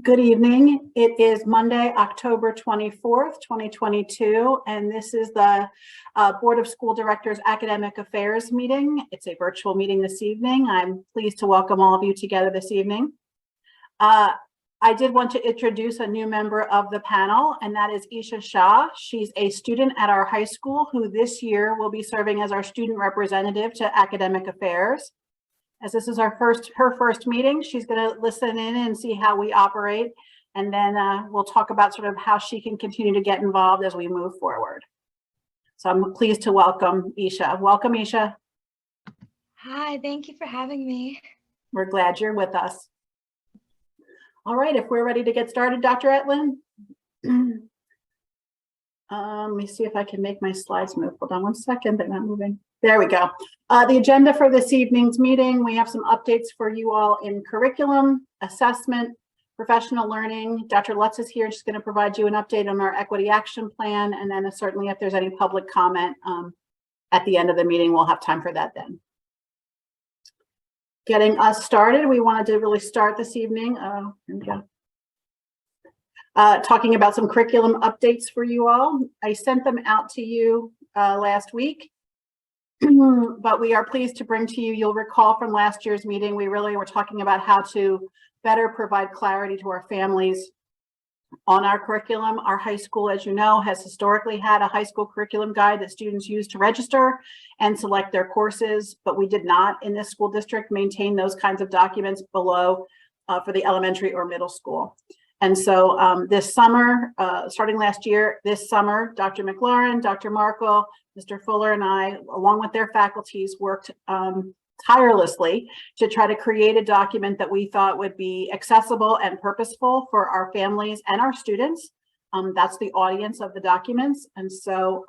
Good evening. It is Monday, October 24th, 2022, and this is the Board of School Directors Academic Affairs meeting. It's a virtual meeting this evening. I'm pleased to welcome all of you together this evening. I did want to introduce a new member of the panel, and that is Isha Shah. She's a student at our high school who this year will be serving as our student representative to Academic Affairs. As this is her first meeting, she's going to listen in and see how we operate, and then we'll talk about sort of how she can continue to get involved as we move forward. So I'm pleased to welcome Isha. Welcome, Isha. Hi, thank you for having me. We're glad you're with us. All right, if we're ready to get started, Dr. Etlin. Let me see if I can make my slides move. Hold on one second, they're not moving. There we go. The agenda for this evening's meeting, we have some updates for you all in curriculum, assessment, professional learning. Dr. Lutz is here. She's going to provide you an update on our equity action plan. And then certainly if there's any public comment at the end of the meeting, we'll have time for that then. Getting us started, we wanted to really start this evening. Here we go. Talking about some curriculum updates for you all. I sent them out to you last week. But we are pleased to bring to you, you'll recall from last year's meeting, we really were talking about how to better provide clarity to our families on our curriculum. Our high school, as you know, has historically had a high school curriculum guide that students use to register and select their courses, but we did not in this school district maintain those kinds of documents below for the elementary or middle school. And so this summer, starting last year, this summer, Dr. McLaurin, Dr. Markle, Mr. Fuller, and I, along with their faculties, worked tirelessly to try to create a document that we thought would be accessible and purposeful for our families and our students. That's the audience of the documents. And so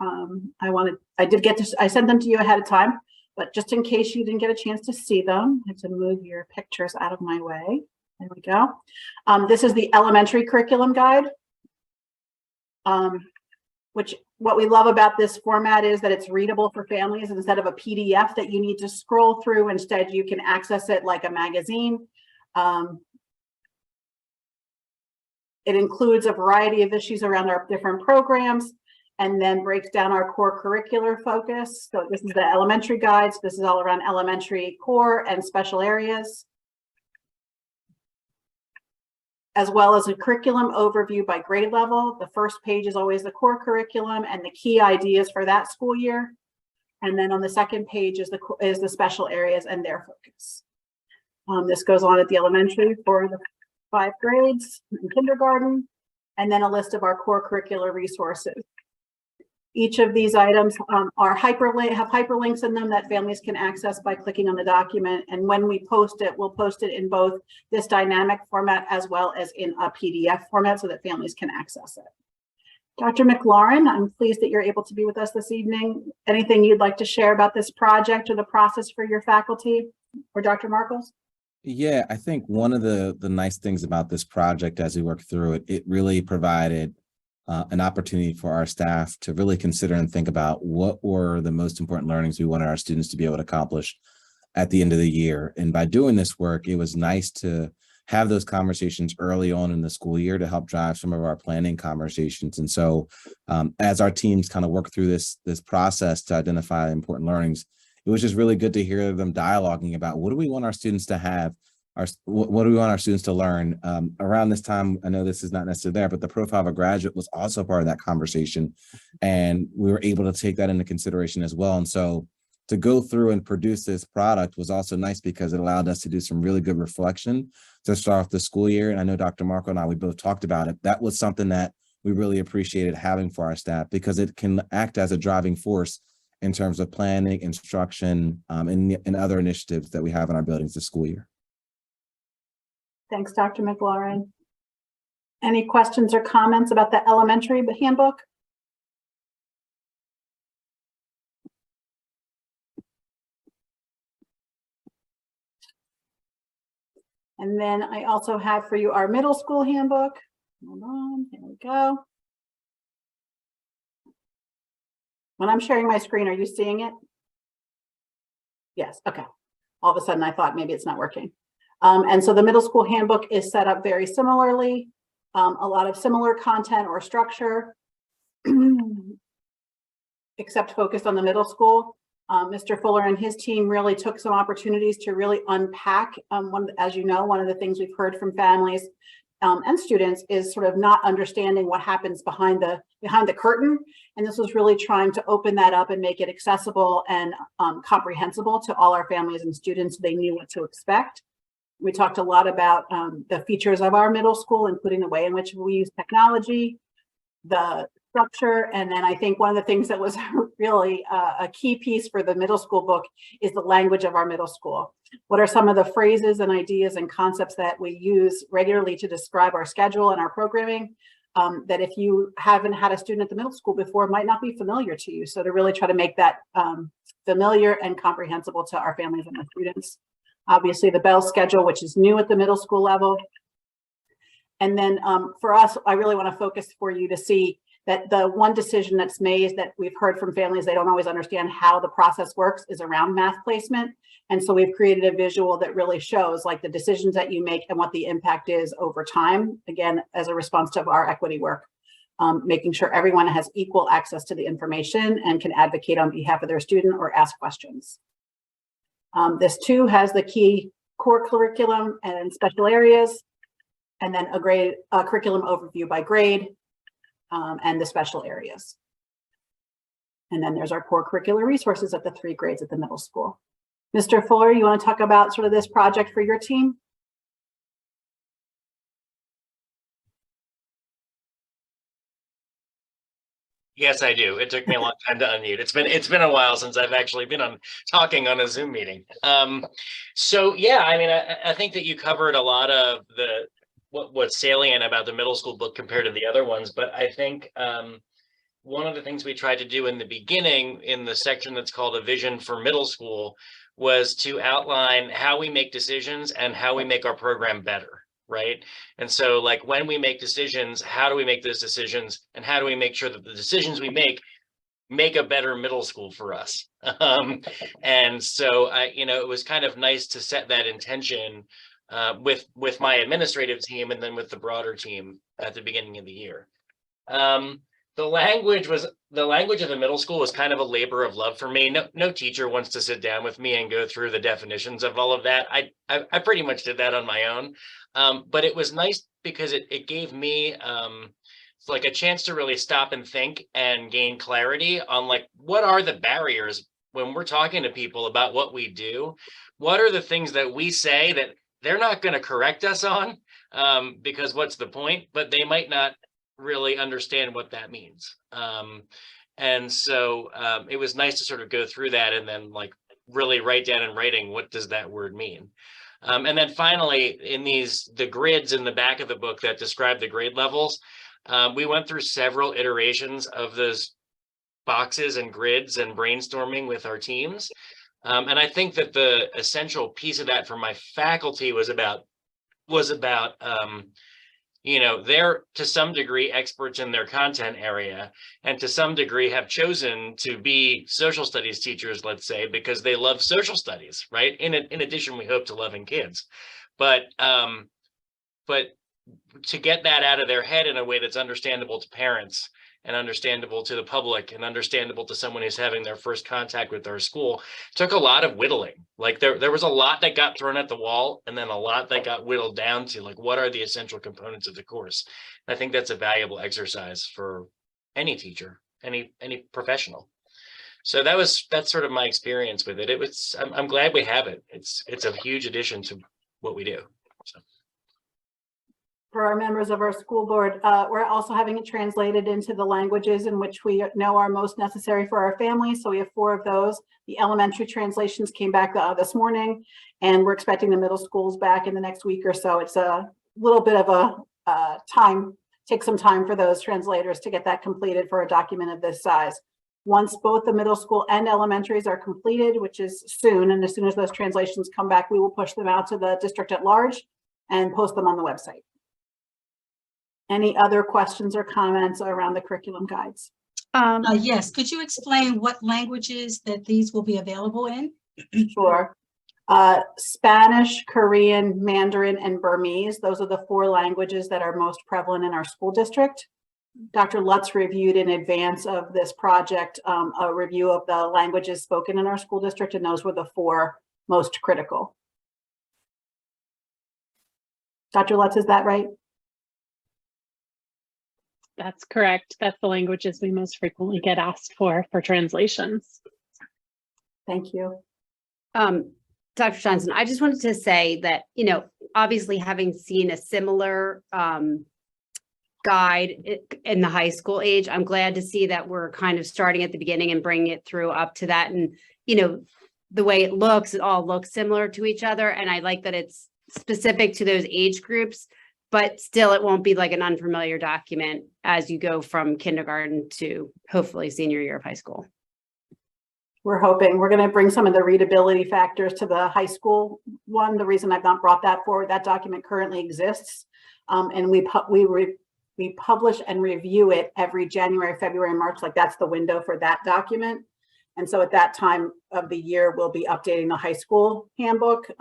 I sent them to you ahead of time, but just in case you didn't get a chance to see them, I have to move your pictures out of my way. There we go. This is the elementary curriculum guide, which what we love about this format is that it's readable for families instead of a PDF that you need to scroll through. Instead, you can access it like a magazine. It includes a variety of issues around our different programs and then breaks down our core curricular focus. So this is the elementary guides. This is all around elementary core and special areas, as well as a curriculum overview by grade level. The first page is always the core curriculum and the key ideas for that school year. And then on the second page is the special areas and their focus. This goes on at the elementary for the 5 grades in kindergarten, and then a list of our core curricular resources. Each of these items have hyperlinks in them that families can access by clicking on the document. And when we post it, we'll post it in both this dynamic format as well as in a PDF format so that families can access it. Dr. McLaurin, I'm pleased that you're able to be with us this evening. Anything you'd like to share about this project or the process for your faculty, or Dr. Markles? Yeah, I think one of the nice things about this project as we work through it, it really provided an opportunity for our staff to really consider and think about what were the most important learnings we wanted our students to be able to accomplish at the end of the year. And by doing this work, it was nice to have those conversations early on in the school year to help drive some of our planning conversations. And so as our teams kind of work through this process to identify important learnings, it was just really good to hear them dialoguing about what do we want our students to have, what do we want our students to learn. Around this time, I know this is not necessarily there, but the profile of a graduate was also part of that conversation. And we were able to take that into consideration as well. And so to go through and produce this product was also nice because it allowed us to do some really good reflection to start off the school year. And I know Dr. Marco and I, we both talked about it. That was something that we really appreciated having for our staff because it can act as a driving force in terms of planning, instruction, and other initiatives that we have in our buildings this school year. Thanks, Dr. McLaurin. Any questions or comments about the elementary handbook? And then I also have for you our middle school handbook. Hold on, here we go. When I'm sharing my screen, are you seeing it? Yes, okay. All of a sudden I thought maybe it's not working. And so the middle school handbook is set up very similarly, a lot of similar content or structure, except focused on the middle school. Mr. Fuller and his team really took some opportunities to really unpack, as you know, one of the things we've heard from families and students is sort of not understanding what happens behind the curtain. And this was really trying to open that up and make it accessible and comprehensible to all our families and students so they knew what to expect. We talked a lot about the features of our middle school, including the way in which we use technology, the structure, and then I think one of the things that was really a key piece for the middle school book is the language of our middle school. What are some of the phrases and ideas and concepts that we use regularly to describe our schedule and our programming that if you haven't had a student at the middle school before might not be familiar to you. So to really try to make that familiar and comprehensible to our families and our students. Obviously the Bell schedule, which is new at the middle school level. And then for us, I really want to focus for you to see that the one decision that's made that we've heard from families, they don't always understand how the process works, is around math placement. And so we've created a visual that really shows like the decisions that you make and what the impact is over time, again, as a response to our equity work, making sure everyone has equal access to the information and can advocate on behalf of their student or ask questions. This too has the key core curriculum and special areas, and then a curriculum overview by grade, and the special areas. And then there's our core curricular resources at the 3 grades at the middle school. Mr. Fuller, you want to talk about sort of this project for your team? Yes, I do. It took me a long time to unmute. It's been a while since I've actually been talking on a Zoom meeting. So yeah, I mean, I think that you covered a lot of what's salient about the middle school book compared to the other ones, but I think one of the things we tried to do in the beginning in the section that's called a vision for middle school was to outline how we make decisions and how we make our program better, right? And so like when we make decisions, how do we make those decisions and how do we make sure that the decisions we make a better middle school for us? And so it was kind of nice to set that intention with my administrative team and then with the broader team at the beginning of the year. The language of the middle school was kind of a labor of love for me. No teacher wants to sit down with me and go through the definitions of all of that. I pretty much did that on my own. But it was nice because it gave me like a chance to really stop and think and gain clarity on like, what are the barriers when we're talking to people about what we do? What are the things that we say that they're not going to correct us on because what's the point? But they might not really understand what that means. And so it was nice to sort of go through that and then like really write down in writing, what does that word mean? And then finally, in the grids in the back of the book that describe the grade levels, we went through several iterations of those boxes and grids and brainstorming with our teams. And I think that the essential piece of that for my faculty was about they're to some degree experts in their content area and to some degree have chosen to be social studies teachers, let's say, because they love social studies, right? In addition, we hope to loving kids, but to get that out of their head in a way that's understandable to parents and understandable to the public and understandable to someone who's having their first contact with our school took a lot of whittling. Like there was a lot that got thrown at the wall and then a lot that got whittled down to like, what are the essential components of the course? And I think that's a valuable exercise for any teacher, any professional. So that's sort of my experience with it. I'm glad we have it. It's a huge addition to what we do. So. For our members of our school board, we're also having it translated into the languages in which we know are most necessary for our families. So we have 4 of those. The elementary translations came back this morning, and we're expecting the middle schools back in the next week or so. It's a little bit of a take some time for those translators to get that completed for a document of this size. Once both the middle school and elementaries are completed, which is soon, and as soon as those translations come back, we will push them out to the district at large and post them on the website. Any other questions or comments around the curriculum guides? Yes, could you explain what languages that these will be available in? Sure. Spanish, Korean, Mandarin, and Burmese. Those are the 4 languages that are most prevalent in our school district. Dr. Lutz reviewed in advance of this project a review of the languages spoken in our school district, and those were the 4 most critical. Dr. Lutz, is that right? That's correct. That's the languages we most frequently get asked for translations. Thank you. Dr. Johnson, I just wanted to say that, you know, obviously having seen a similar guide in the high school age, I'm glad to see that we're kind of starting at the beginning and bringing it through up to that. And, you know, the way it all looks similar to each other. And I like that it's specific to those age groups, but still it won't be like an unfamiliar document as you go from kindergarten to hopefully senior year of high school. We're hoping we're going to bring some of the readability factors to the high school one. The reason I've not brought that forward, that document currently exists. And we publish and review it every January, February, March. Like that's the window for that document. And so at that time of the year, we'll be updating the high school handbook,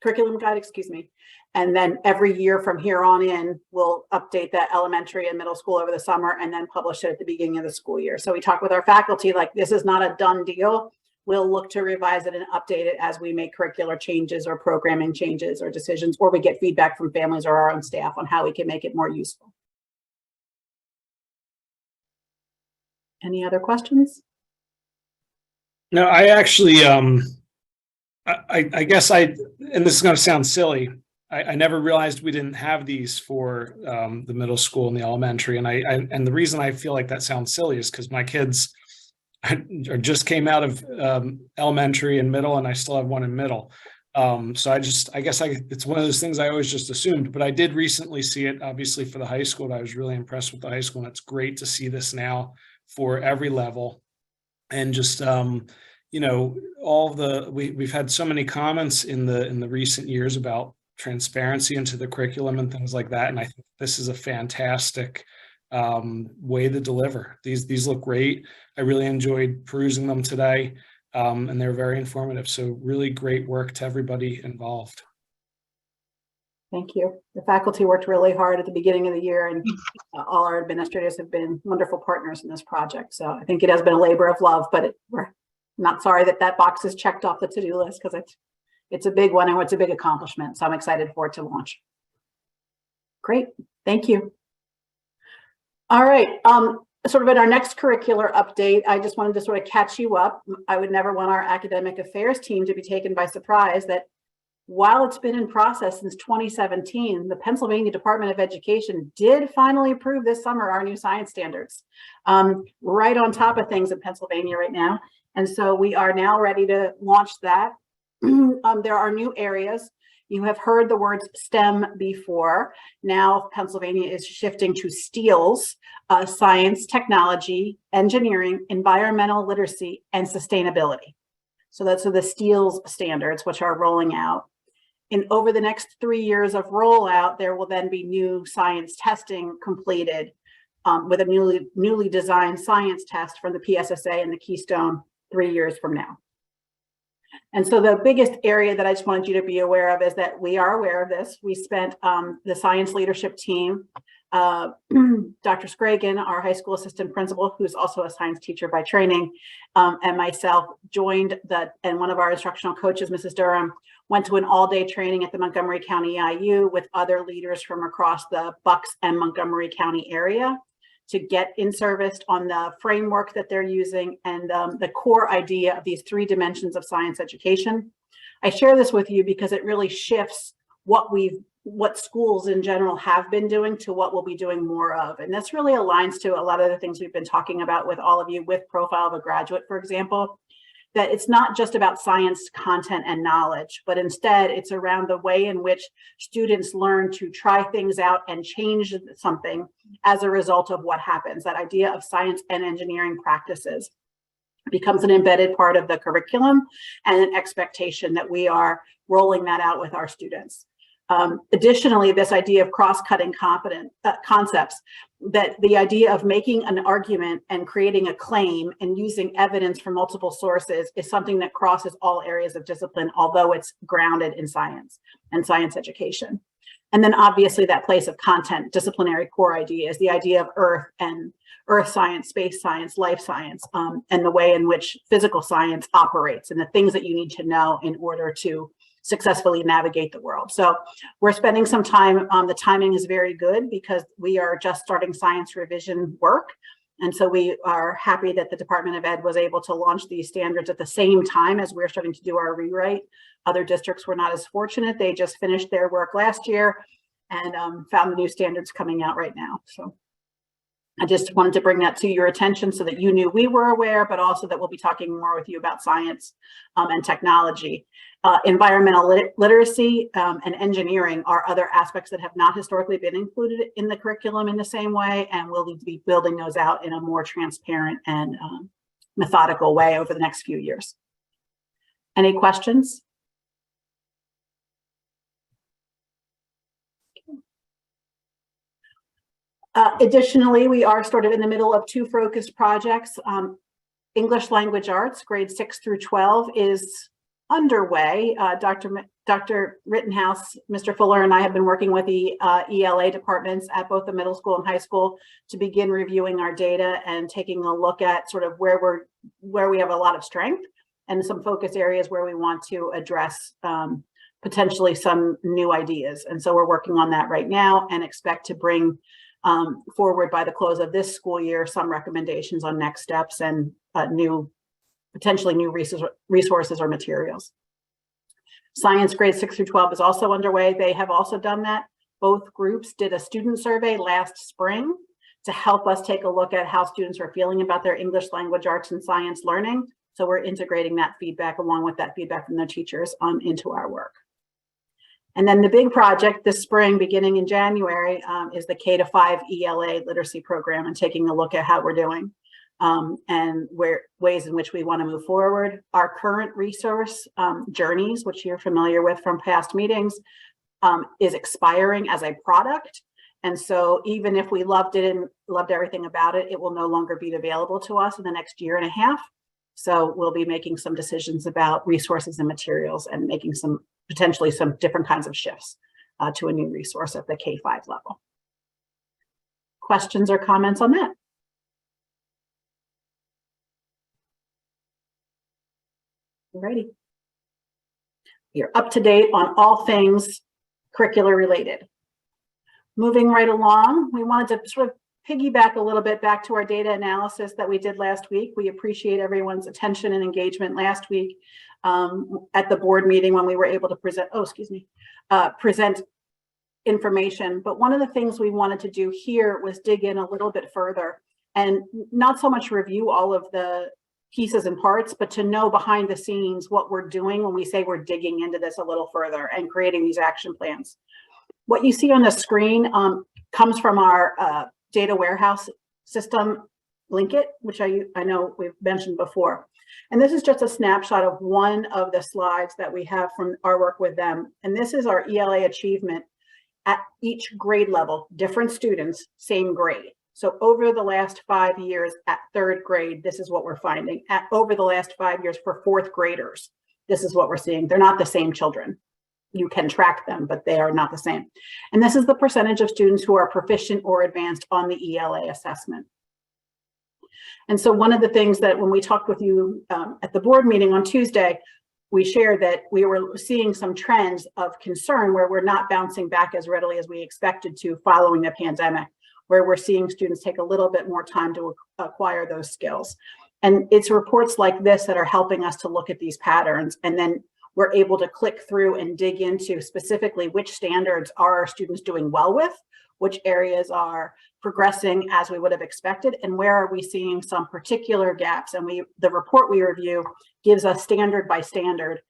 curriculum guide, excuse me. And then every year from here on in, we'll update that elementary and middle school over the summer and then publish it at the beginning of the school year. So we talk with our faculty, like this is not a done deal. We'll look to revise it and update it as we make curricular changes or programming changes or decisions, or we get feedback from families or our own staff on how we can make it more useful. Any other questions? No, I actually, I guess and this is going to sound silly, I never realized we didn't have these for the middle school and the elementary. And the reason I feel like that sounds silly is because my kids just came out of elementary and middle, and I still have one in middle. So I guess it's one of those things I always just assumed, but I did recently see it, obviously, for the high school. And I was really impressed with the high school, and it's great to see this now for every level. And just, you know, we've had so many comments in the recent years about transparency into the curriculum and things like that. And I think this is a fantastic way to deliver. These look great. I really enjoyed perusing them today, and they're very informative. So really great work to everybody involved. Thank you. The faculty worked really hard at the beginning of the year, and all our administrators have been wonderful partners in this project. So I think it has been a labor of love, but we're not sorry that box is checked off the to-do list, because it's a big one and it's a big accomplishment. So I'm excited for it to launch. Great, thank you. All right, sort of at our next curricular update, I just wanted to sort of catch you up. I would never want our academic affairs team to be taken by surprise that while it's been in process since 2017, the Pennsylvania Department of Education did finally approve this summer our new science standards. Right on top of things in Pennsylvania right now. And so we are now ready to launch that. There are new areas. You have heard the words STEM before. Now Pennsylvania is shifting to STEELS, science, technology, engineering, environmental literacy, and sustainability. So that's the STEELS standards, which are rolling out. And over the next 3 years of rollout, there will then be new science testing completed with a newly designed science test from the PSSA and the Keystone 3 years from now. And so the biggest area that I just wanted you to be aware of is that we are aware of this. We spent the science leadership team, Dr. Scragan, our high school assistant principal, who's also a science teacher by training, and myself joined and one of our instructional coaches, Mrs. Durham, went to an all-day training at the Montgomery County IU with other leaders from across the Bucks and Montgomery County area to get in service on the framework that they're using and the core idea of these 3 dimensions of science education. I share this with you because it really shifts what schools in general have been doing to what we'll be doing more of. And this really aligns to a lot of the things we've been talking about with all of you with Profile of a Graduate, for example, that it's not just about science content and knowledge, but instead it's around the way in which students learn to try things out and change something as a result of what happens. That idea of science and engineering practices becomes an embedded part of the curriculum and an expectation that we are rolling that out with our students. Additionally, this idea of cross-cutting concepts, that the idea of making an argument and creating a claim and using evidence from multiple sources is something that crosses all areas of discipline, although it's grounded in science and science education. And then obviously that place of content, disciplinary core ideas, the idea of earth and earth science, space science, life science, and the way in which physical science operates and the things that you need to know in order to successfully navigate the world. So we're spending some time, the timing is very good because we are just starting science revision work. And so we are happy that the Department of Ed was able to launch these standards at the same time as we're starting to do our rewrite. Other districts were not as fortunate. They just finished their work last year and found the new standards coming out right now. So I just wanted to bring that to your attention so that you knew we were aware, but also that we'll be talking more with you about science and technology. Environmental literacy and engineering are other aspects that have not historically been included in the curriculum in the same way, and we'll need to be building those out in a more transparent and methodical way over the next few years. Any questions? Additionally, we are sort of in the middle of two focused projects. English language arts, grades 6 through 12 is underway. Dr. Rittenhouse, Mr. Fuller, and I have been working with the ELA departments at both the middle school and high school to begin reviewing our data and taking a look at sort of where we have a lot of strength and some focus areas where we want to address potentially some new ideas. And so we're working on that right now and expect to bring forward by the close of this school year some recommendations on next steps and potentially new resources or materials. Science grades 6 through 12 is also underway. They have also done that. Both groups did a student survey last spring to help us take a look at how students are feeling about their English language arts and science learning. So we're integrating that feedback along with that feedback from their teachers into our work. And then the big project this spring, beginning in January, is the K-5 ELA literacy program and taking a look at how we're doing and ways in which we want to move forward. Our current resource, Journeys, which you're familiar with from past meetings, is expiring as a product. And so even if we loved it and loved everything about it, it will no longer be available to us in the next year and a half. So we'll be making some decisions about resources and materials and making potentially some different kinds of shifts to a new resource at the K-5 level. Questions or comments on that? Alrighty. You're up to date on all things curricular related. Moving right along, we wanted to sort of piggyback a little bit back to our data analysis that we did last week. We appreciate everyone's attention and engagement last week at the board meeting when we were able to present, present information. But one of the things we wanted to do here was dig in a little bit further and not so much review all of the pieces and parts, but to know behind the scenes what we're doing when we say we're digging into this a little further and creating these action plans. What you see on the screen comes from our data warehouse system, Linkit, which I know we've mentioned before. And this is just a snapshot of one of the slides that we have from our work with them. And this is our ELA achievement at each grade level, different students, same grade. So over the last 5 years at 3rd grade, this is what we're finding. Over the last 5 years for 4th graders, this is what we're seeing. They're not the same children. You can track them, but they are not the same. And this is the percentage of students who are proficient or advanced on the ELA assessment. And so one of the things that when we talked with you at the board meeting on Tuesday, we shared that we were seeing some trends of concern where we're not bouncing back as readily as we expected to following the pandemic, where we're seeing students take a little bit more time to acquire those skills. And it's reports like this that are helping us to look at these patterns, and then we're able to click through and dig into specifically which standards are our students doing well with, which areas are progressing as we would have expected, and where are we seeing some particular gaps. And the report we review gives us standard by standard,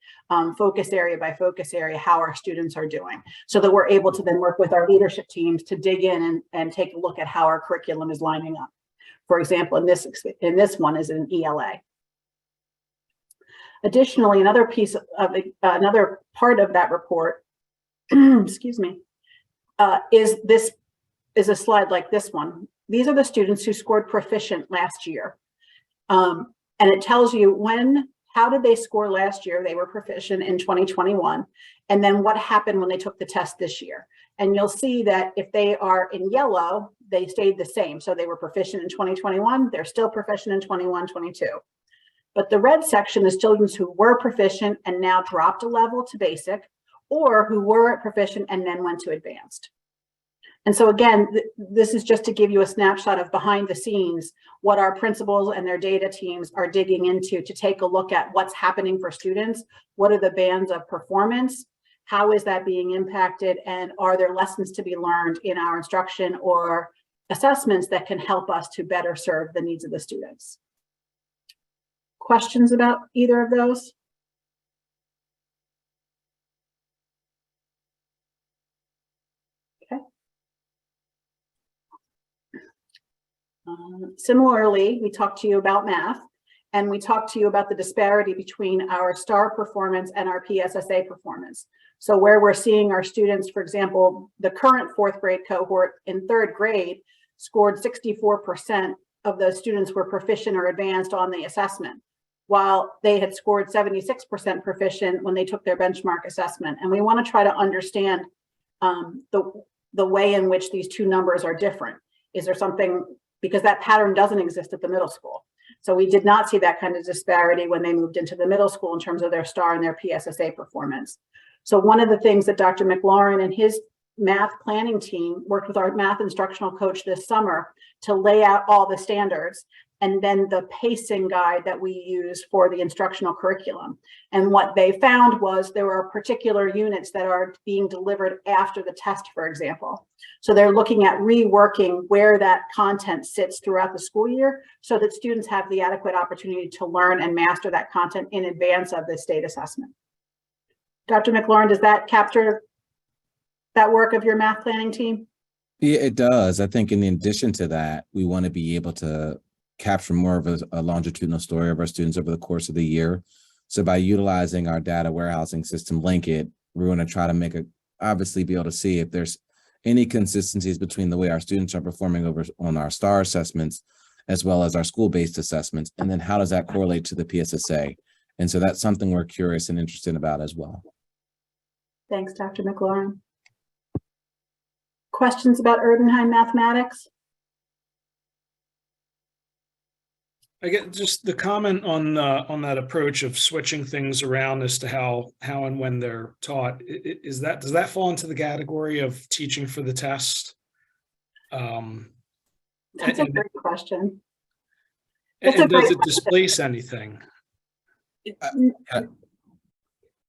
focus area by focus area, how our students are doing, so that we're able to then work with our leadership teams to dig in and take a look at how our curriculum is lining up. For example, in this one is an ELA. Additionally, another part of that report excuse me, is a slide like this one. These are the students who scored proficient last year. And it tells you how did they score last year? They were proficient in 2021. And then what happened when they took the test this year? And you'll see that if they are in yellow, they stayed the same. So they were proficient in 2021, they're still proficient in 21, 22. But the red section is students who were proficient and now dropped a level to basic, or who were proficient and then went to advanced. And so again, this is just to give you a snapshot of behind the scenes, what our principals and their data teams are digging into to take a look at what's happening for students. What are the bands of performance? How is that being impacted? And are there lessons to be learned in our instruction or assessments that can help us to better serve the needs of the students? Questions about either of those? Similarly, we talked to you about math, and we talked to you about the disparity between our STAR performance and our PSSA performance. So where we're seeing our students, for example, the current 4th grade cohort in 3rd grade scored 64% of those students were proficient or advanced on the assessment, while they had scored 76% proficient when they took their benchmark assessment. And we want to try to understand the way in which these two numbers are different. Is there something, because that pattern doesn't exist at the middle school. So we did not see that kind of disparity when they moved into the middle school in terms of their STAR and their PSSA performance. So one of the things that Dr. McLaurin and his math planning team worked with our math instructional coach this summer to lay out all the standards and then the pacing guide that we use for the instructional curriculum. And what they found was there were particular units that are being delivered after the test, for example. So they're looking at reworking where that content sits throughout the school year so that students have the adequate opportunity to learn and master that content in advance of the state assessment. Dr. McLaurin, does that capture that work of your math planning team? Yeah, it does. I think in addition to that, we want to be able to capture more of a longitudinal story of our students over the course of the year. So by utilizing our data warehousing system, Linkit, we're going to try to obviously be able to see if there's any consistencies between the way our students are performing on our STAR assessments, as well as our school-based assessments. And then how does that correlate to the PSSA? And so that's something we're curious and interested about as well. Thanks, Dr. McLaurin. Questions about Erdenheim mathematics? I get just the comment on that approach of switching things around as to how and when they're taught. Does that fall into the category of teaching for the test? That's a great question. And does it displace anything?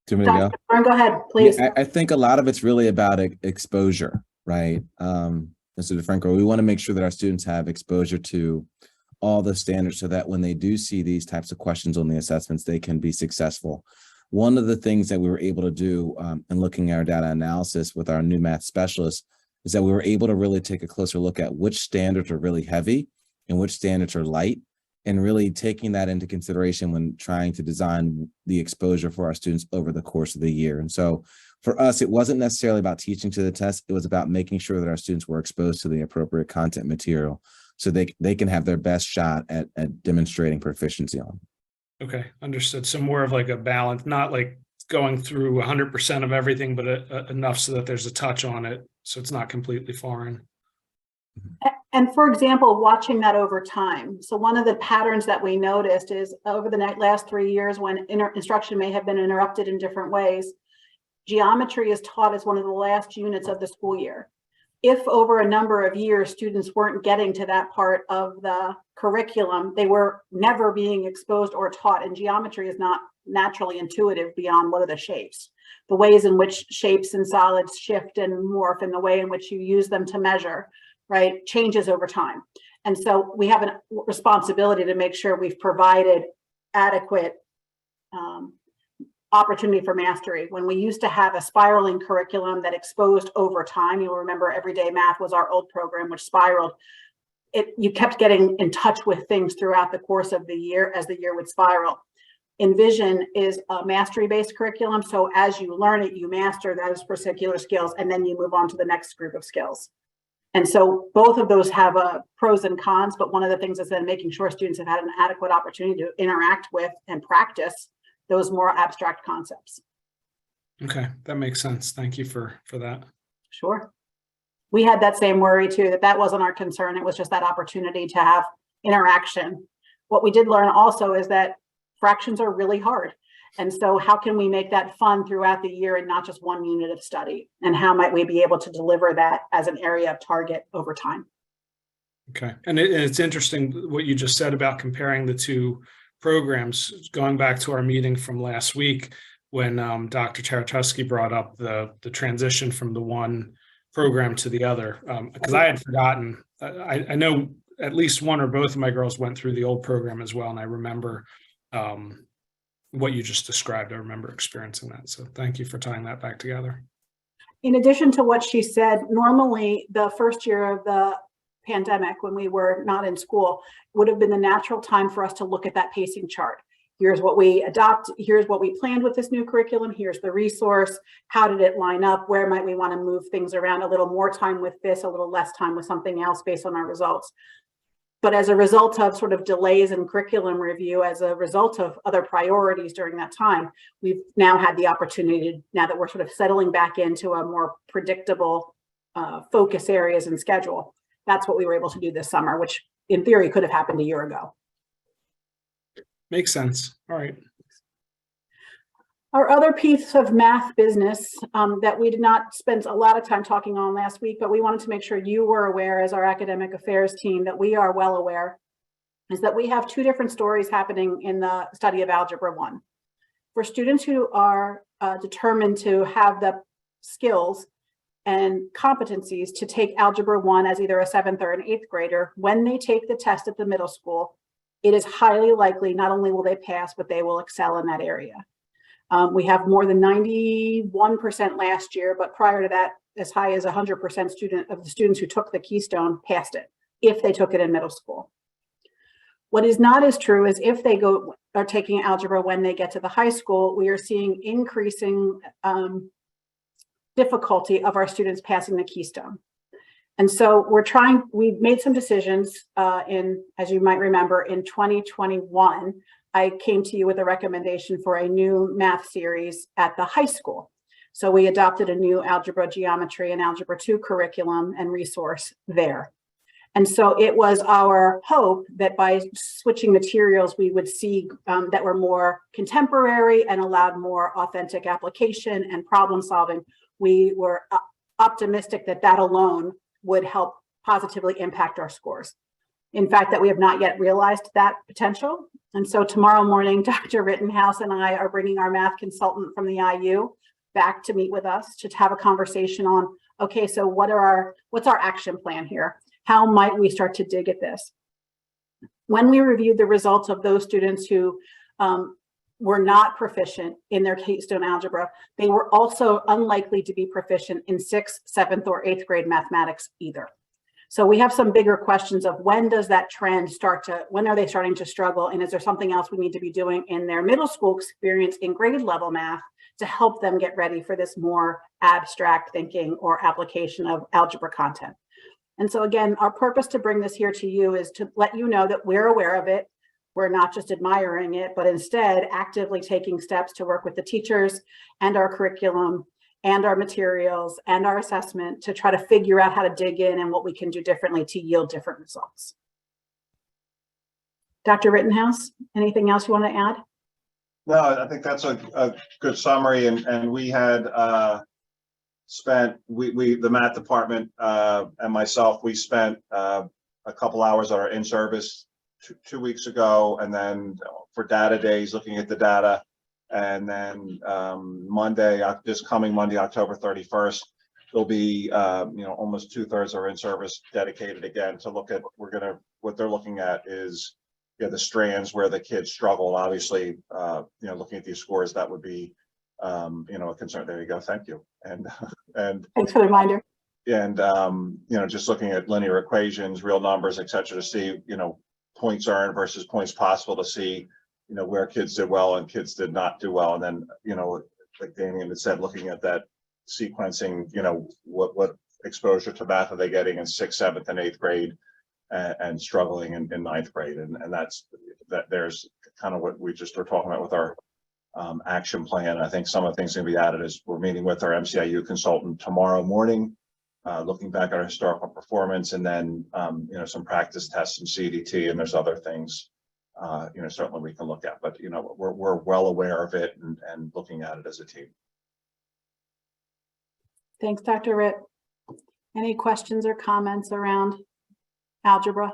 Do me to go? Go ahead, please. Yeah, I think a lot of it's really about exposure, right? Mr. DeFranco, we want to make sure that our students have exposure to all the standards so that when they do see these types of questions on the assessments, they can be successful. One of the things that we were able to do in looking at our data analysis with our new math specialists is that we were able to really take a closer look at which standards are really heavy and which standards are light, and really taking that into consideration when trying to design the exposure for our students over the course of the year. And so for us, it wasn't necessarily about teaching to the test. It was about making sure that our students were exposed to the appropriate content material so they can have their best shot at demonstrating proficiency on. Okay, understood. So more of like a balance, not like going through 100% of everything, but enough so that there's a touch on it, so it's not completely foreign. And for example, watching that over time. So one of the patterns that we noticed is over the last 3 years when instruction may have been interrupted in different ways, geometry is taught as one of the last units of the school year. If over a number of years, students weren't getting to that part of the curriculum, they were never being exposed or taught, and geometry is not naturally intuitive beyond what are the shapes. The ways in which shapes and solids shift and morph and the way in which you use them to measure, right, changes over time. And so we have a responsibility to make sure we've provided adequate opportunity for mastery. When we used to have a spiraling curriculum that exposed over time, you'll remember Everyday Math was our old program, which spiraled. You kept getting in touch with things throughout the course of the year as the year would spiral. Envision is a mastery-based curriculum. So as you learn it, you master those particular skills, and then you move on to the next group of skills. And so both of those have pros and cons, but one of the things is then making sure students have had an adequate opportunity to interact with and practice those more abstract concepts. Okay, that makes sense. Thank you for that. Sure. We had that same worry too, that wasn't our concern. It was just that opportunity to have interaction. What we did learn also is that fractions are really hard. And so how can we make that fun throughout the year and not just one unit of study? And how might we be able to deliver that as an area of target over time? Okay, and it's interesting what you just said about comparing the two programs, going back to our meeting from last week when Dr. Taratuski brought up the transition from the one program to the other, because I had forgotten. I know at least one or both of my girls went through the old program as well, and I remember what you just described. I remember experiencing that. So thank you for tying that back together. In addition to what she said, normally the first year of the pandemic, when we were not in school, would have been the natural time for us to look at that pacing chart. Here's what we adopt, here's what we planned with this new curriculum, here's the resource, how did it line up, where might we want to move things around, a little more time with this, a little less time with something else based on our results. But as a result of sort of delays in curriculum review, as a result of other priorities during that time, we've now had the opportunity, now that we're sort of settling back into a more predictable focus areas and schedule. That's what we were able to do this summer, which in theory could have happened a year ago. Makes sense. All right. Our other piece of math business that we did not spend a lot of time talking on last week, but we wanted to make sure you were aware as our academic affairs team that we are well aware, is that we have two different stories happening in the study of Algebra 1. For students who are determined to have the skills and competencies to take Algebra 1 as either a 7th or an 8th grader, when they take the test at the middle school, it is highly likely not only will they pass, but they will excel in that area. We have more than 91% last year, but prior to that, as high as 100% of the students who took the Keystone passed it, if they took it in middle school. What is not as true is if they are taking algebra when they get to the high school, we are seeing increasing difficulty of our students passing the Keystone. And so we've made some decisions as you might remember, in 2021, I came to you with a recommendation for a new math series at the high school. So we adopted a new algebra, geometry, and algebra 2 curriculum and resource there. And so it was our hope that by switching materials, we would see that were more contemporary and allowed more authentic application and problem solving. We were optimistic that that alone would help positively impact our scores. In fact, that we have not yet realized that potential. And so tomorrow morning, Dr. Rittenhouse and I are bringing our math consultant from the IU back to meet with us to have a conversation on, okay, so what's our action plan here? How might we start to dig at this? When we reviewed the results of those students who were not proficient in their Keystone algebra, they were also unlikely to be proficient in 6th, 7th, or 8th grade mathematics either. So we have some bigger questions of when does that trend when are they starting to struggle? And is there something else we need to be doing in their middle school experience in grade level math to help them get ready for this more abstract thinking or application of algebra content? And so again, our purpose to bring this here to you is to let you know that we're aware of it. We're not just admiring it, but instead actively taking steps to work with the teachers and our curriculum and our materials and our assessment to try to figure out how to dig in and what we can do differently to yield different results. Dr. Rittenhouse, anything else you want to add? No, I think that's a good summary. And we had spent, the math department and myself, we spent a couple hours on our in-service 2 weeks ago, and then for data days, looking at the data. And then this coming Monday, October 31st, there'll be almost 2/3 are in service dedicated again to look at. What they're looking at is the strands where the kids struggle. Obviously, looking at these scores, that would be a concern. There you go. Thank you. And Thanks for the reminder. And just looking at linear equations, real numbers, et cetera, to see points earned versus points possible, to see where kids did well and kids did not do well. And then, like Damien had said, looking at that sequencing, what exposure to math are they getting in 6th, 7th, and 8th grade, and struggling in 9th grade. And there's kind of what we just were talking about with our action plan. I think some of the things going to be added is we're meeting with our MCIU consultant tomorrow morning, looking back at our historical performance, and then some practice tests, some CDT, and there's other things certainly we can look at. But we're well aware of it and looking at it as a team. Thanks, Dr. Ritt. Any questions or comments around algebra?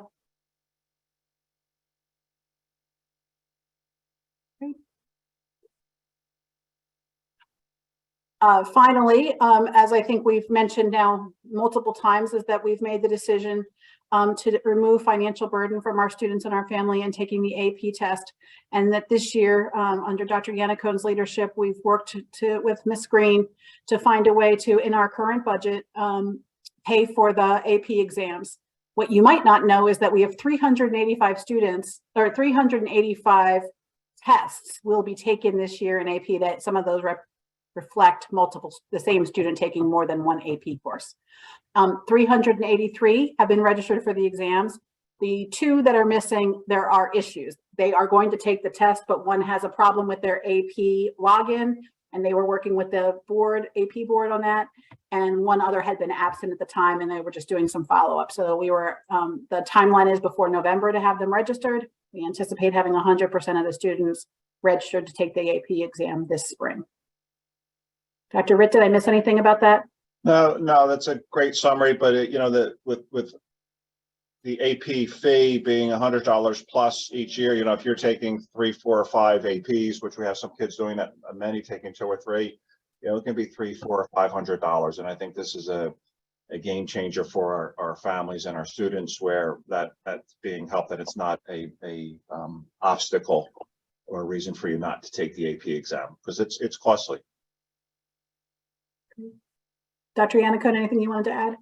Finally, as I think we've mentioned now multiple times, is that we've made the decision to remove financial burden from our students and our family in taking the AP test, and that this year, under Dr. Yannickone's leadership, we've worked with Ms. Green to find a way to, in our current budget, pay for the AP exams. What you might not know is that we have 385 students, or 385 tests will be taken this year in AP, that some of those reflect the same student taking more than one AP course. 383 have been registered for the exams. The 2 that are missing, there are issues. They are going to take the test, but one has a problem with their AP login, and they were working with the AP board on that. And one other had been absent at the time, and they were just doing some follow-up. So the timeline is before November to have them registered. We anticipate having 100% of the students registered to take the AP exam this spring. Dr. Ritt, did I miss anything about that? No, that's a great summary. But with the AP fee being $100 plus each year, if you're taking 3, 4, or 5 APs, which we have some kids doing that, many taking 2 or 3, it can be $300, $400, or $500. And I think this is a game changer for our families and our students, where that's being helped, that it's not a obstacle or a reason for you not to take the AP exam, because it's costly. Dr. Yannickone, anything you wanted to add?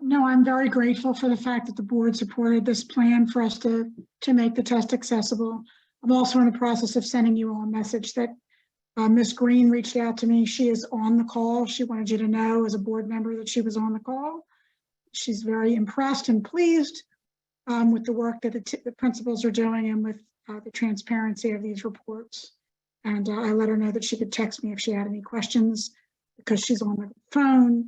No, I'm very grateful for the fact that the board supported this plan for us to make the test accessible. I'm also in the process of sending you all a message that Ms. Green reached out to me. She is on the call. She wanted you to know as a board member that she was on the call. She's very impressed and pleased with the work that the principals are doing, and with the transparency of these reports. And I let her know that she could text me if she had any questions, because she's on the phone.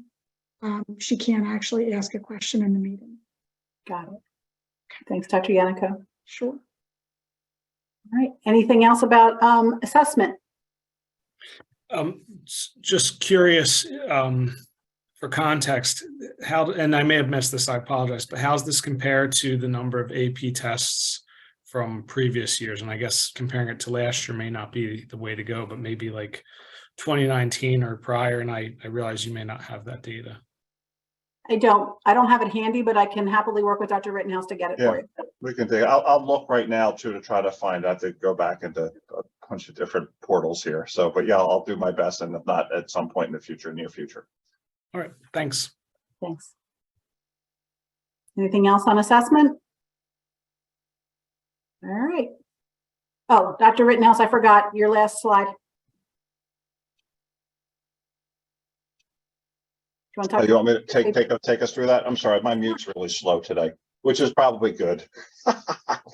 She can't actually ask a question in the meeting. Got it. Thanks, Dr. Yannickone. Sure. All right. Anything else about assessment? Just curious, for context, and I may have missed this, I apologize, but how's this compared to the number of AP tests from previous years? And I guess comparing it to last year may not be the way to go, but maybe like 2019 or prior. And I realize you may not have that data. I don't have it handy, but I can happily work with Dr. Rittenhouse to get it for you. We can take. I'll look right now too, to try to find out, to go back into a bunch of different portals here. So, but yeah, I'll do my best, and if not, at some point in the future, near future. All right, thanks. Thanks. Anything else on assessment? All right. Oh, Dr. Rittenhouse, I forgot your last slide. Do You want me to take us through that? I'm sorry, my mute's really slow today, which is probably good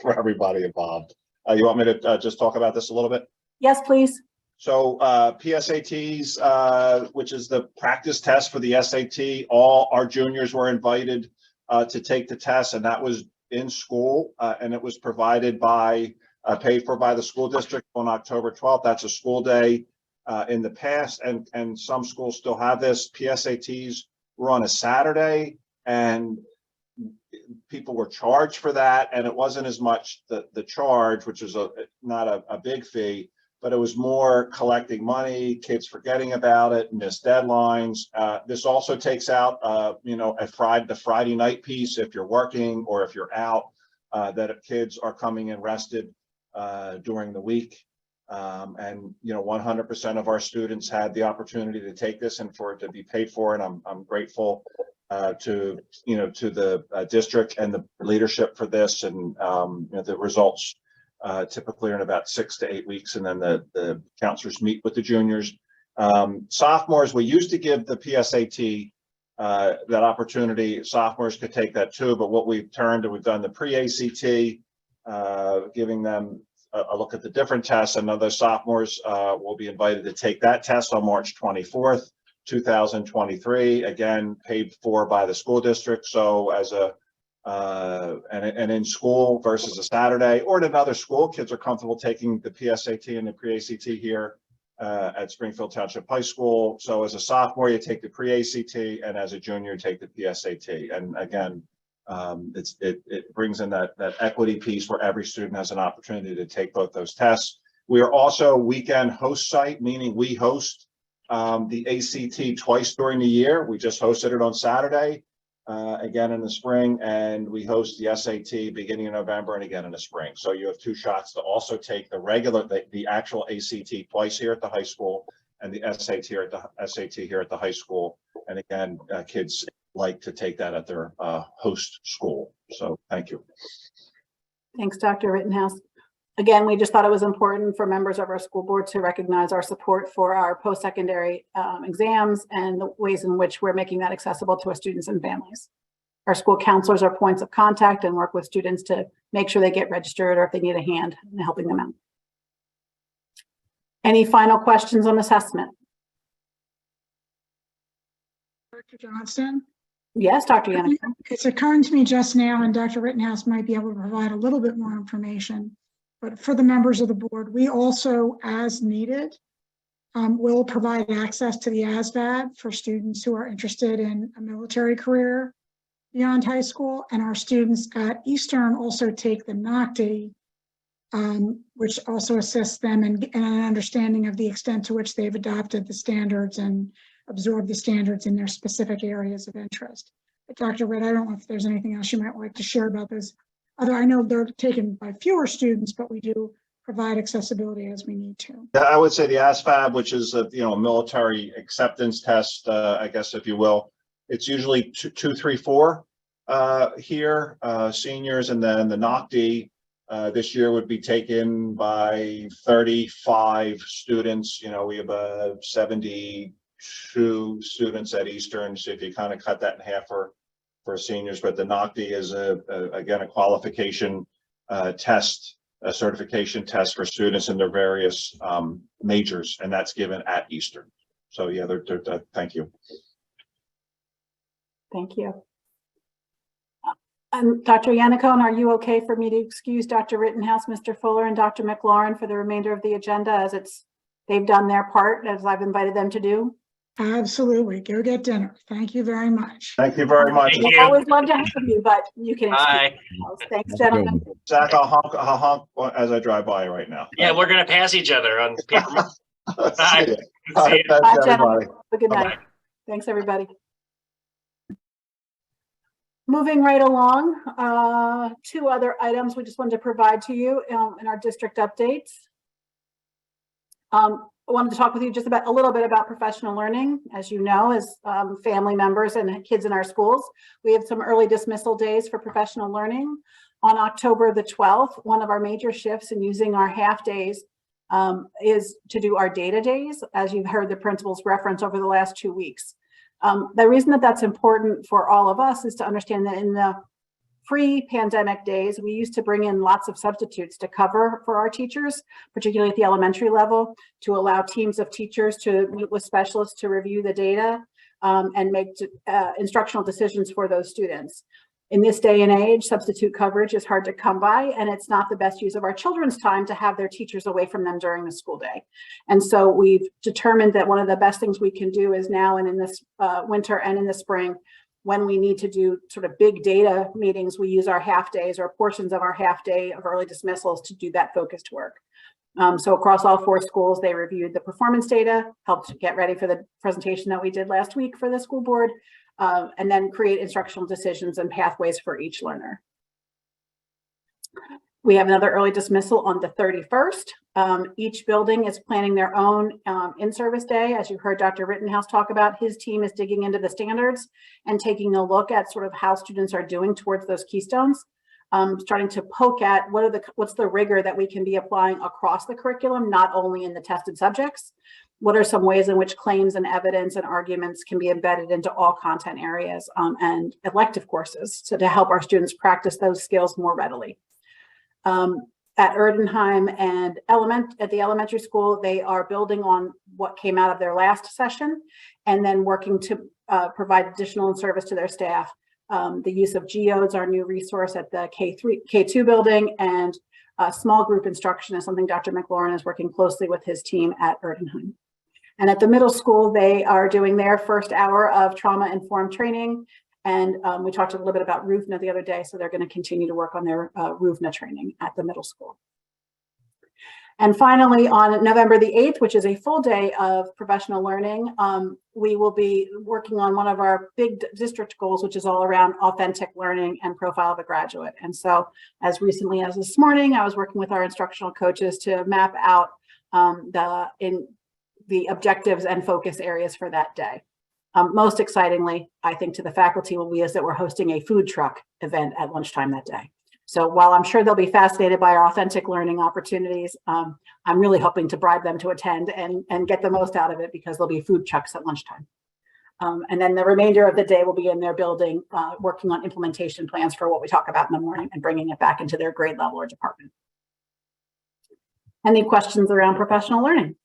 for everybody involved. You want me to just talk about this a little bit? Yes, please. So PSATs, which is the practice test for the SAT, all our juniors were invited to take the test, and that was in school, and it was provided by, paid for by the school district on October 12th. That's a school day. In the past, and some schools still have this, PSATs were on a Saturday, and people were charged for that, and it wasn't as much the charge, which is not a big fee, but it was more collecting money, kids forgetting about it, missed deadlines. This also takes out, the Friday night piece, if you're working or if you're out, that kids are coming in rested during the week. And 100% of our students had the opportunity to take this and for it to be paid for, and I'm grateful to the district and the leadership for this, and the results typically are in about 6 to 8 weeks, and then the counselors meet with the juniors. Sophomores, we used to give the PSAT that opportunity. Sophomores could take that too, but what we've done the pre-ACT, giving them a look at the different tests, and other sophomores will be invited to take that test on March 24th, 2023, again, paid for by the school district. So as and in school versus a Saturday, or in another school, kids are comfortable taking the PSAT and the pre-ACT here at Springfield Township High School. So as a sophomore, you take the pre-ACT, and as a junior, you take the PSAT. And again, it brings in that equity piece where every student has an opportunity to take both those tests. We are also a weekend host site, meaning we host the ACT twice during the year. We just hosted it on Saturday, again in the spring, and we host the SAT beginning in November and again in the spring. So you have 2 shots to also take the actual ACT twice here at the high school, and the SAT here at the high school. And again, kids like to take that at their host school. So thank you. Thanks, Dr. Rittenhouse. Again, we just thought it was important for members of our school board to recognize our support for our post-secondary exams and the ways in which we're making that accessible to our students and families. Our school counselors are points of contact and work with students to make sure they get registered or if they need a hand in helping them out. Any final questions on assessment? Dr. Johnston? Yes, Dr. Yannick. It's occurring to me just now, and Dr. Rittenhouse might be able to provide a little bit more information, but for the members of the board, we also, as needed, will provide access to the ASVAB for students who are interested in a military career beyond high school, and our students at Eastern also take the NOCTI, which also assists them in an understanding of the extent to which they've adopted the standards and absorbed the standards in their specific areas of interest. But Dr. Ritt, I don't know if there's anything else you might like to share about this. Although I know they're taken by fewer students, but we do provide accessibility as we need to. Yeah, I would say the ASVAB, which is a military acceptance test, I guess, if you will. It's usually 2, 3, 4 here, seniors, and then the NOCTI this year would be taken by 35 students. We have 72 students at Eastern, so if you kind of cut that in half for seniors, but the NOCTI is again a qualification test, a certification test for students in their various majors, and that's given at Eastern. So yeah, thank you. Thank you. Dr. Yannicone, are you okay for me to excuse Dr. Rittenhouse, Mr. Fuller, and Dr. McLaurin for the remainder of the agenda, as they've done their part as I've invited them to do? Absolutely. Go get dinner. Thank you very much. Thank you very much. Thank We you. always love to have you, but you can excuse Bye. yourselves. Thanks, gentlemen. Zach, I'll honk as I drive by right now. Yeah, we're gonna pass each other on paper. See Bye. ya. See you. Thanks, Bye, everybody. gentlemen. Have a good Bye-bye. night. Thanks, everybody. Moving right along, 2 other items we just wanted to provide to you in our district updates. I wanted to talk with you just a little bit about professional learning. As you know, as family members and kids in our schools, we have some early dismissal days for professional learning. On October the 12th, one of our major shifts in using our half days is to do our data days, as you've heard the principals reference over the last 2 weeks. The reason that that's important for all of us is to understand that in the pre-pandemic days, we used to bring in lots of substitutes to cover for our teachers, particularly at the elementary level, to allow teams of teachers to meet with specialists to review the data and make instructional decisions for those students. In this day and age, substitute coverage is hard to come by, and it's not the best use of our children's time to have their teachers away from them during the school day. And so we've determined that one of the best things we can do is now and in this winter and in the spring, when we need to do sort of big data meetings, we use our half days or portions of our half day of early dismissals to do that focused work. So across all 4 schools, they reviewed the performance data, helped get ready for the presentation that we did last week for the school board, and then create instructional decisions and pathways for each learner. We have another early dismissal on the 31st. Each building is planning their own in-service day. As you heard Dr. Rittenhouse talk about, his team is digging into the standards and taking a look at sort of how students are doing towards those keystones, starting to poke at what's the rigor that we can be applying across the curriculum, not only in the tested subjects. What are some ways in which claims and evidence and arguments can be embedded into all content areas and elective courses, so to help our students practice those skills more readily. At Erdenheim and at the elementary school, they are building on what came out of their last session and then working to provide additional service to their staff. The use of geodes, our new resource at the K2 building, and small group instruction is something Dr. McLaurin is working closely with his team at Erdenheim. And at the middle school, they are doing their first hour of trauma-informed training. And we talked a little bit about RUFNA the other day, so they're going to continue to work on their RUFNA training at the middle school. And finally, on November the 8th, which is a full day of professional learning, we will be working on one of our big district goals, which is all around authentic learning and profile of a graduate. And so as recently as this morning, I was working with our instructional coaches to map out the objectives and focus areas for that day. Most excitingly, I think to the faculty will be is that we're hosting a food truck event at lunchtime that day. So while I'm sure they'll be fascinated by our authentic learning opportunities, I'm really hoping to bribe them to attend and get the most out of it because there'll be food trucks at lunchtime. And then the remainder of the day will be in their building, working on implementation plans for what we talk about in the morning and bringing it back into their grade level or department. Any questions around professional learning?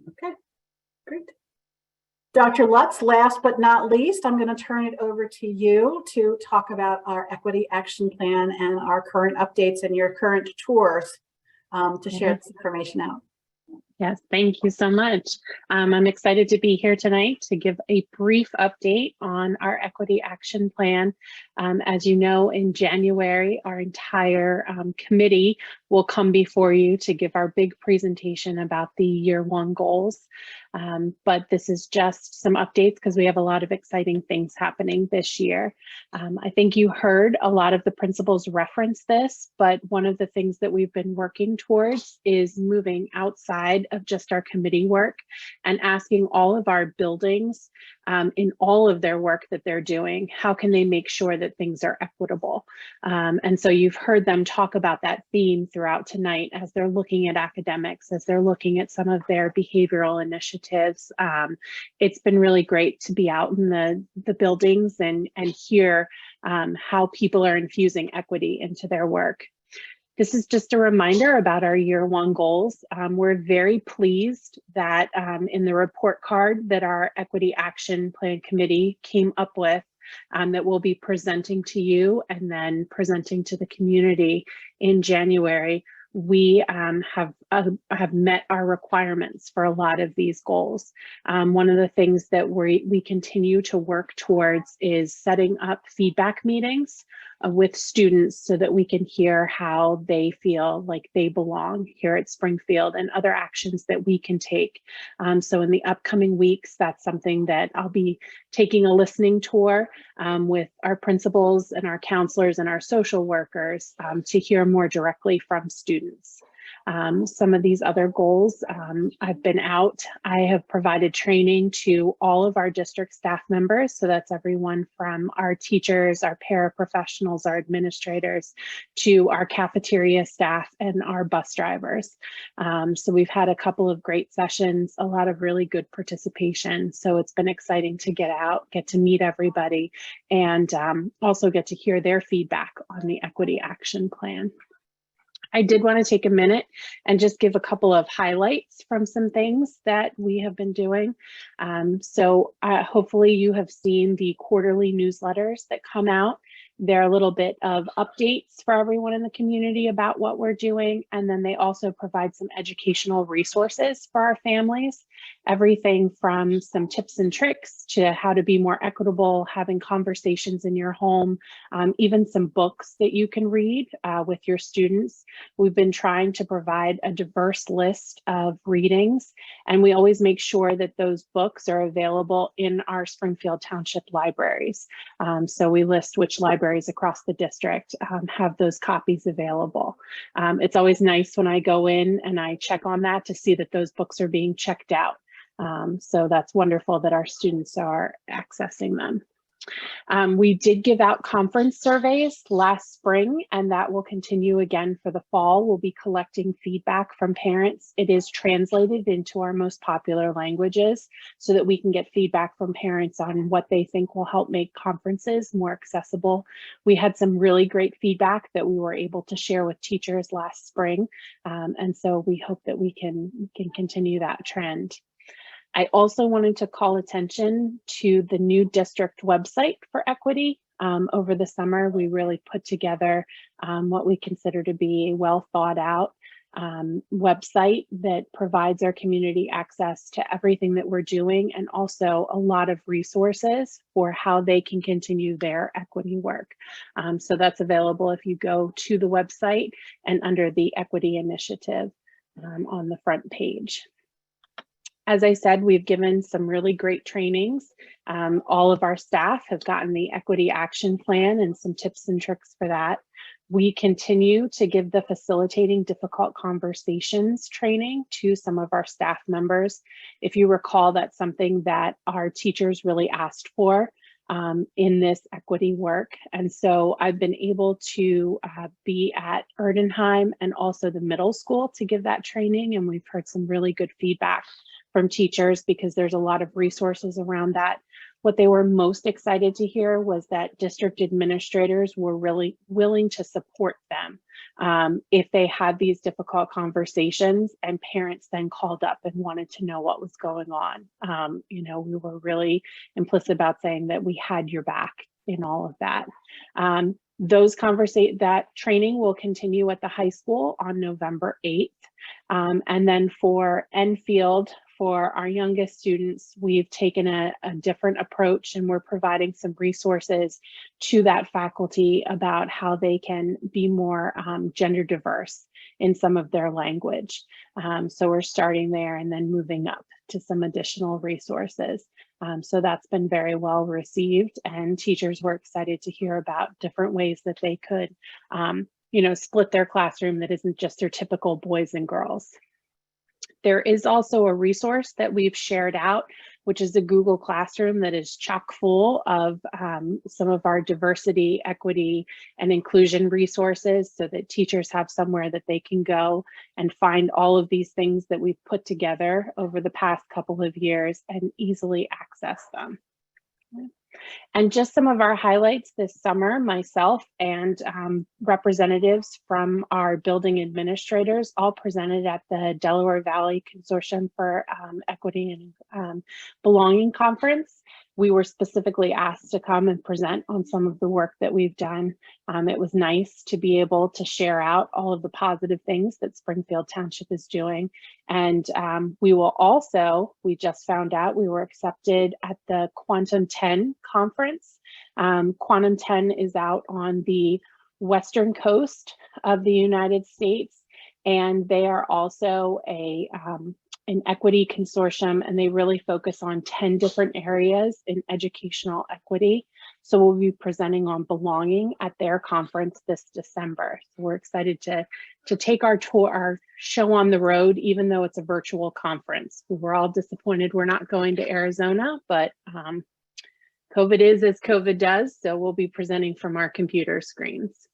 Okay, great. Dr. Lutz, last but not least, I'm going to turn it over to you to talk about our equity action plan and our current updates and your current tours to share this information out. Yes, thank you so much. I'm excited to be here tonight to give a brief update on our equity action plan. As you know, in January, our entire committee will come before you to give our big presentation about the year one goals. But this is just some updates because we have a lot of exciting things happening this year. I think you heard a lot of the principals reference this, but one of the things that we've been working towards is moving outside of just our committee work and asking all of our buildings in all of their work that they're doing, how can they make sure that things are equitable? And so you've heard them talk about that theme throughout tonight as they're looking at academics, as they're looking at some of their behavioral initiatives. It's been really great to be out in the buildings and hear how people are infusing equity into their work. This is just a reminder about our year one goals. We're very pleased that in the report card that our Equity Action Plan Committee came up with that we'll be presenting to you and then presenting to the community in January, we have met our requirements for a lot of these goals. One of the things that we continue to work towards is setting up feedback meetings with students so that we can hear how they feel like they belong here at Springfield and other actions that we can take. So in the upcoming weeks, that's something that I'll be taking a listening tour with our principals and our counselors and our social workers to hear more directly from students. Some of these other goals, I've been out. I have provided training to all of our district staff members. So that's everyone from our teachers, our paraprofessionals, our administrators, to our cafeteria staff and our bus drivers. So we've had a couple of great sessions, a lot of really good participation. So it's been exciting to get out, get to meet everybody, and also get to hear their feedback on the Equity Action Plan. I did want to take a minute and just give a couple of highlights from some things that we have been doing. So hopefully you have seen the quarterly newsletters that come out. They're a little bit of updates for everyone in the community about what we're doing. And then they also provide some educational resources for our families. everything from some tips and tricks to how to be more equitable, having conversations in your home, even some books that you can read with your students. We've been trying to provide a diverse list of readings, and we always make sure that those books are available in our Springfield Township libraries. So we list which libraries across the district have those copies available. It's always nice when I go in and I check on that to see that those books are being checked out. So that's wonderful that our students are accessing them. We did give out conference surveys last spring, and that will continue again for the fall. We'll be collecting feedback from parents. It is translated into our most popular languages so that we can get feedback from parents on what they think will help make conferences more accessible. We had some really great feedback that we were able to share with teachers last spring, and so we hope that we can continue that trend. I also wanted to call attention to the new district website for equity. Over the summer, we really put together what we consider to be a well thought out website that provides our community access to everything that we're doing, and also a lot of resources for how they can continue their equity work. So that's available if you go to the website and under the equity initiative on the front page. As I said, we've given some really great trainings. All of our staff have gotten the equity action plan and some tips and tricks for that. We continue to give the facilitating difficult conversations training to some of our staff members. If you recall, that's something that our teachers really asked for in this equity work. And so I've been able to be at Erdenheim and also the middle school to give that training. And we've heard some really good feedback from teachers because there's a lot of resources around that. What they were most excited to hear was that district administrators were really willing to support them if they had these difficult conversations, and parents then called up and wanted to know what was going on. You know, we were really implicit about saying that we had your back in all of that. That training will continue at the high school on November 8th. And then for Enfield, for our youngest students, we've taken a different approach, and we're providing some resources to that faculty about how they can be more gender diverse in some of their language. So we're starting there and then moving up to some additional resources. So that's been very well received, and teachers were excited to hear about different ways that they could, you know, split their classroom that isn't just their typical boys and girls. There is also a resource that we've shared out, which is a Google Classroom that is chock full of some of our diversity, equity, and inclusion resources so that teachers have somewhere that they can go and find all of these things that we've put together over the past couple of years and easily access them. And just some of our highlights this summer, myself and representatives from our building administrators all presented at the Delaware Valley Consortium for Equity and Belonging Conference. We were specifically asked to come and present on some of the work that we've done. It was nice to be able to share out all of the positive things that Springfield Township is doing. And we just found out we were accepted at the Quantum 10 conference. Quantum 10 is out on the western coast of the United States, and they are also an equity consortium, and they really focus on 10 different areas in educational equity. So we'll be presenting on belonging at their conference this December. So we're excited to take our show on the road, even though it's a virtual conference. We were all disappointed we're not going to Arizona, but COVID is as COVID does, so we'll be presenting from our computer screens.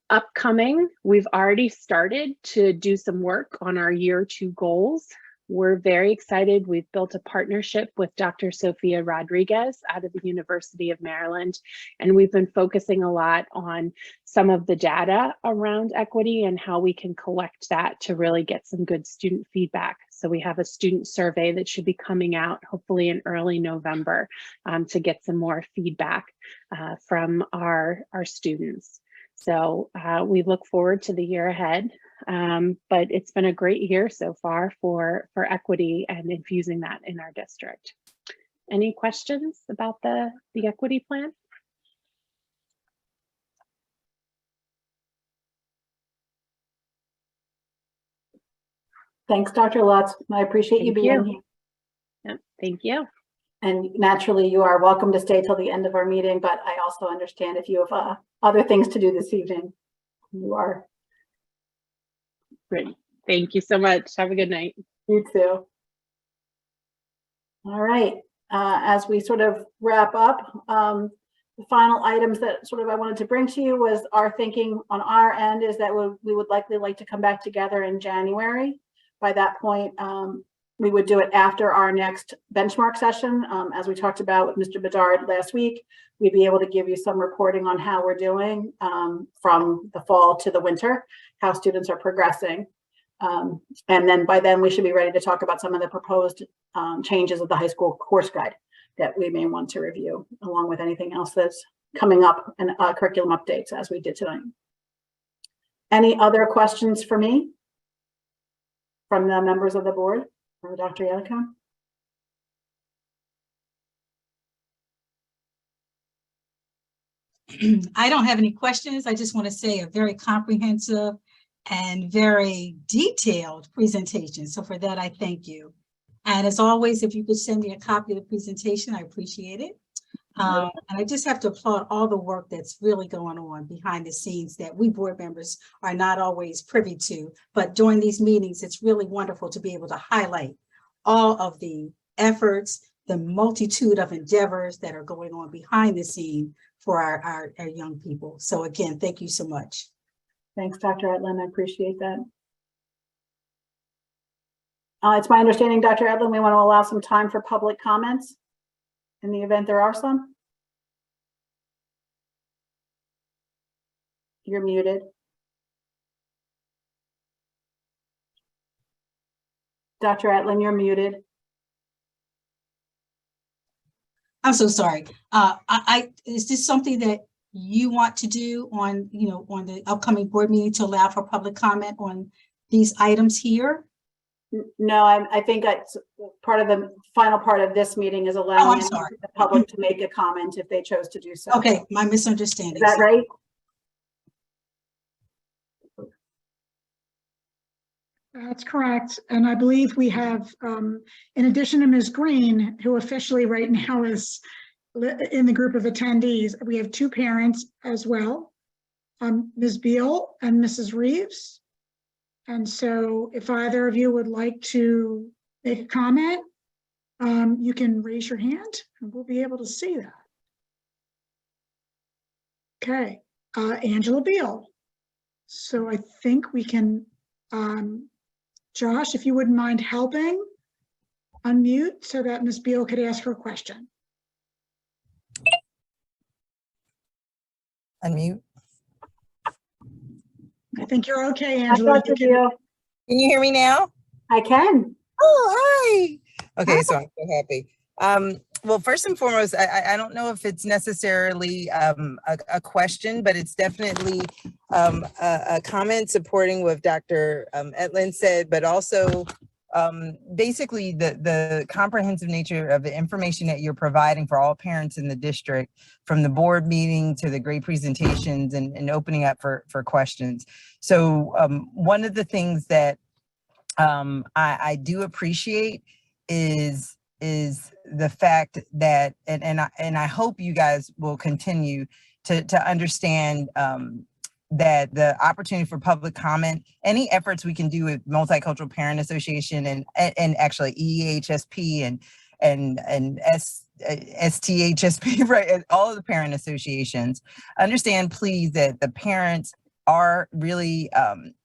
Upcoming, we've already started to do some work on our year 2 goals. We're very excited. We've built a partnership with Dr. Sophia Rodriguez out of the University of Maryland, and we've been focusing a lot on some of the data around equity and how we can collect that to really get some good student feedback. So we have a student survey that should be coming out hopefully in early November to get some more feedback from our students. So we look forward to the year ahead. but it's been a great year so far for equity and infusing that in our district. Any questions about the equity plan? Thanks, Dr. Lutz. I appreciate you Thank being you. here. Yep, thank you. And naturally, you are welcome to stay till the end of our meeting, but I also understand if you have other things to do this evening, you are. Great. Thank you so much. Have a good night. You too. All right. As we sort of wrap up, the final items that sort of I wanted to bring to you was our thinking on our end is that we would likely like to come back together in January. By that point, we would do it after our next benchmark session. As we talked about with Mr. Bedard last week, we'd be able to give you some reporting on how we're doing from the fall to the winter, how students are progressing. And then by then we should be ready to talk about some of the proposed changes of the high school course guide that we may want to review, along with anything else that's coming up and curriculum updates as we did tonight. Any other questions for me from the members of the board or Dr. Yalico? I don't have any questions. I just want to say a very comprehensive and very detailed presentation. So for that, I thank you. And as always, if you could send me a copy of the presentation, I appreciate it. And I just have to applaud all the work that's really going on behind the scenes that we board members are not always privy to. But during these meetings, it's really wonderful to be able to highlight all of the efforts, the multitude of endeavors that are going on behind the scene for our young people. So again, thank you so much. Thanks, Dr. Edlin. I appreciate that. It's my understanding, Dr. Edlin, we want to allow some time for public comments in the event there are some. You're muted. Dr. Edlin, you're muted. I'm so sorry. Is this something that you want to do on, on the upcoming board meeting to allow for public comment on these items here? No, I think that's part of the final part of this meeting is allowing the public to make a comment if they chose to do so. Okay, my misunderstanding. Is that right? That's correct. And I believe we have, in addition to Ms. Green, who officially right now is in the group of attendees, we have two parents as well, Ms. Beal and Mrs. Reeves. And so if either of you would like to make a comment, you can raise your hand and we'll be able to see that. Okay, Angela Beal. So I think we can, Josh, if you wouldn't mind helping unmute so that Ms. Beal could ask her a question. Unmute. I think you're okay, Angela. Can you hear me now? I can. Oh, hi. Okay, so I'm so happy. Well, first and foremost, I don't know if it's necessarily a question, but it's definitely a comment supporting what Dr. Etlin said, but also basically the comprehensive nature of the information that you're providing for all parents in the district, from the board meeting to the great presentations and opening up for questions. So one of the things that I do appreciate is the fact that, and I hope you guys will continue to understand that the opportunity for public comment, any efforts we can do with Multicultural Parent Association and actually EHSP and STHSP, right, and all of the parent associations, understand please that the parents are really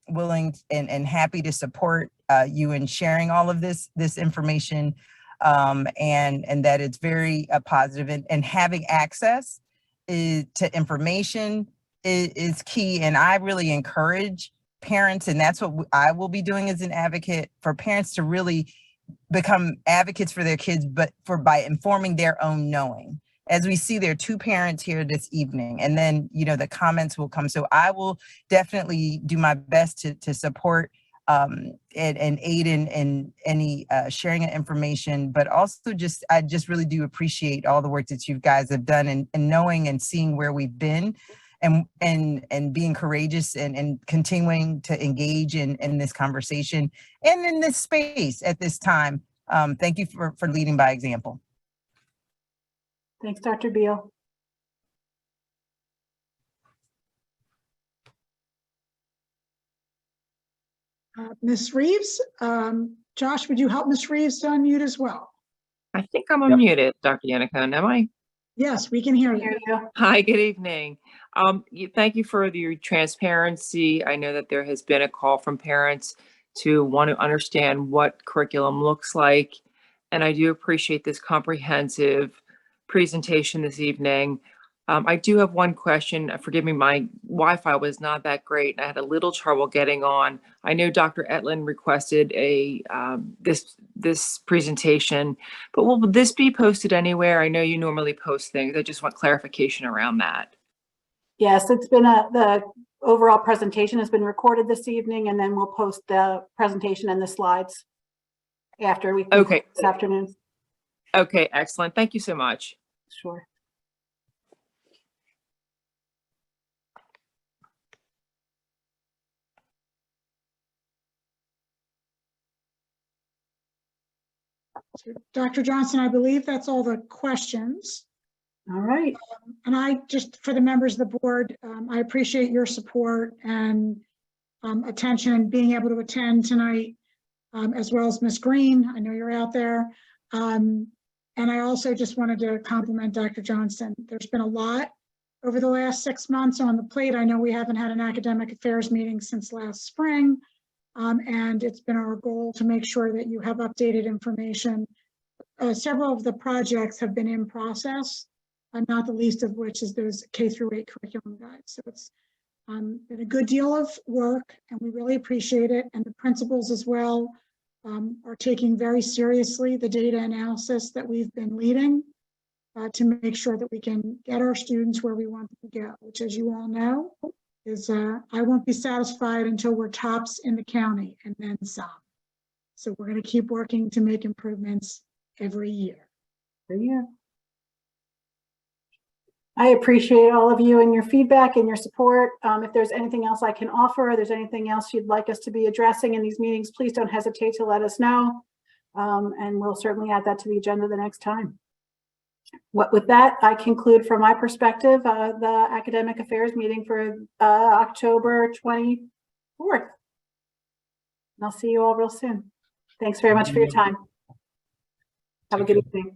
willing and happy to support you in sharing all of this information, and that it's very positive, and having access to information is key. And I really encourage parents, and that's what I will be doing as an advocate, for parents to really become advocates for their kids, but by informing their own knowing. as we see there are 2 parents here this evening, and then, you know, the comments will come. So I will definitely do my best to support and aid in any sharing of information, but also I just really do appreciate all the work that you guys have done and knowing and seeing where we've been and being courageous and continuing to engage in this conversation and in this space at this time. Thank you for leading by example. Thanks, Dr. Beal. Ms. Reeves, Josh, would you help Ms. Reeves to unmute as well? I think I'm unmuted, Dr. Yannicone, am I? Yes, we can hear you. Hear you. Hi, good evening. Thank you for your transparency. I know that there has been a call from parents to want to understand what curriculum looks like. And I do appreciate this comprehensive presentation this evening. I do have one question. Forgive me, my Wi-Fi was not that great. I had a little trouble getting on. I know Dr. Etlin requested this presentation, but will this be posted anywhere? I know you normally post things. I just want clarification around that. Yes, it's been the overall presentation has been recorded this evening, and then we'll post the presentation and the slides after we Okay. this afternoon. Okay, excellent. Thank you so much. Sure. So, Dr. Johnson, I believe that's all the questions. All right. And I just, for the members of the board, I appreciate your support and attention and being able to attend tonight, as well as Ms. Green. I know you're out there. And I also just wanted to compliment Dr. Johnson. There's been a lot over the last 6 months on the plate. I know we haven't had an academic affairs meeting since last spring. And it's been our goal to make sure that you have updated information. Several of the projects have been in process, not the least of which is those K-8 curriculum guides. So it's been a good deal of work, and we really appreciate it. And the principals as well are taking very seriously the data analysis that we've been leading to make sure that we can get our students where we want them to go, which, as you all know, is I won't be satisfied until we're tops in the county and then some. So we're going to keep working to make improvements every year. I appreciate all of you and your feedback and your support. If there's anything else I can offer, or there's anything else you'd like us to be addressing in these meetings, please don't hesitate to let us know. And we'll certainly add that to the agenda the next time. With that, I conclude from my perspective, the academic affairs meeting for October 24th. And I'll see you all real soon. Thanks very much for your time. Have a good evening.